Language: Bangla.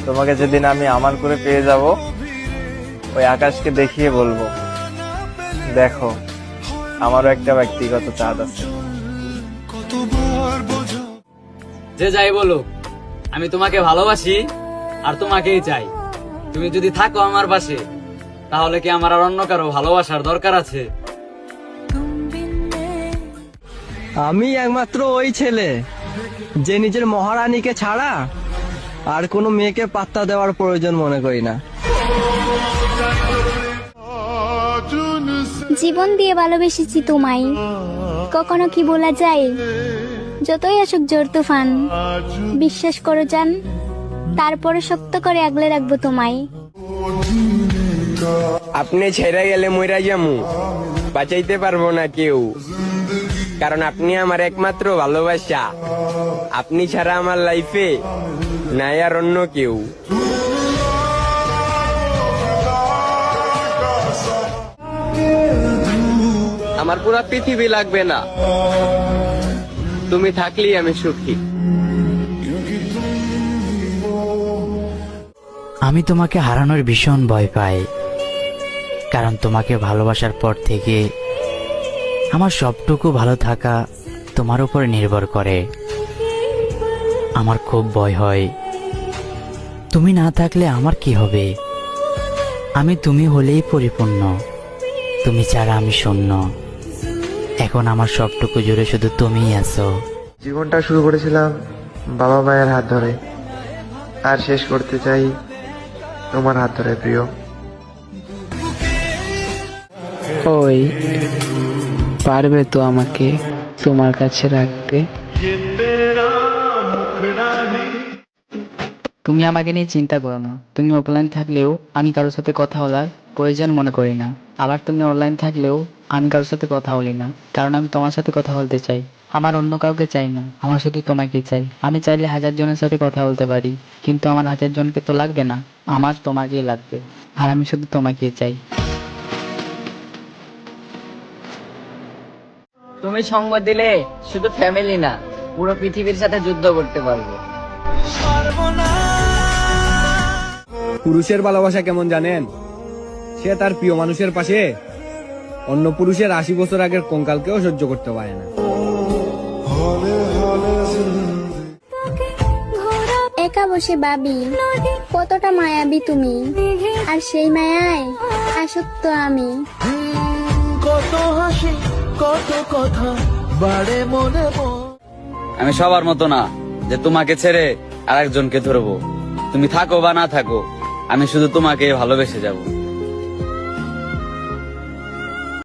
তোমাকে যেদিন আমি আমার করে পেয়ে যাব, ওই আকাশকে দেখিয়ে বলবো, দেখো আমারও একটা ব্যক্তিগত চাঁদ আছে। যে যাই বলুক, আমি তোমাকে ভালোবাসি আর তোমাকেই চাই। তুমি যদি থাকো আমার পাশে, তাহলে কি আমার আর অন্য কারো ভালোবাসার দরকার আছে? আমি একমাত্র ওই ছেলে যে নিজের মহারানীকে ছাড়া আর কোনো মেয়েকে পাত্তা দেওয়ার প্রয়োজন মনে করি না। জীবন দিয়ে ভালোবেসেছি তোমায়, কখনো কি বলা যায়? যতই আসুক জোর তুফান, বিশ্বাস করো জান, তারপরে শক্ত করে আগলে রাখবো তোমায়। আপনি ছেড়ে গেলে মইরা যামু, বাঁচাইতে পারবো না কেউ, কারণ আপনি আমার একমাত্র ভালোবাসা। আপনি ছাড়া আমার লাইফে নাই আর অন্য কেউ। আমার পুরা পৃথিবী লাগবে না, তুমি থাকলেই আমি সুখী। আমি তোমাকে হারানোর ভীষণ ভয় পাই, কারণ তোমাকে ভালোবাসার পর থেকে আমার সবটুকু ভালো থাকা তোমার উপর নির্ভর করে। আমার খুব ভয় হয় তুমি না থাকলে আমার কি হবে। আমি তুমি হলেই পরিপূর্ণ, তুমি ছাড়া আমি শূন্য। এখন আমার সবটুকু জুড়ে শুধু তুমিই আছো। জীবনটা শুরু করেছিলাম বাবা মায়ের হাত ধরে, আর শেষ করতে চাই তোমার হাত ধরে প্রিয়। ওই পারবে তো আমাকে তোমার কাছে রাখতে? তুমি আমাকে নিয়ে চিন্তা করো না। তুমি অফলাইন থাকলেও আমি কারোর সাথে কথা বলার প্রয়োজন মনে করি না। আবার তুমি অনলাইন থাকলেও আমি কারোর সাথে কথা বলি না, কারণ আমি তোমার সাথে কথা বলতে চাই। আমার অন্য কাউকে চাই না, আমার শুধু তোমাকে চাই। আমি চাইলে 1000 জনের সাথে কথা বলতে পারি, কিন্তু আমার 1000 জনকে তো লাগবে না, আমার তোমাকেই লাগবে। আর আমি শুধু তোমাকেই চাই। তুমি সঙ্গ দিলে শুধু ফ্যামিলি না, পুরো পৃথিবীর সাথে যুদ্ধ করতে পারবো। পুরুষের ভালোবাসা কেমন জানেন? সে তার প্রিয় মানুষের পাশে অন্য পুরুষের 80 বছর আগের কঙ্কালকেও সহ্য করতে পারে না। একা বসে ভাবি কতটা মায়াবী তুমি, আর সেই মায়ায় আসক্ত আমি। আমি সবার মতো না যে তোমাকে ছেড়ে আরেকজনকে ধরবো। তুমি থাকো বা না থাকো, আমি শুধু তোমাকে ভালোবেসে যাব।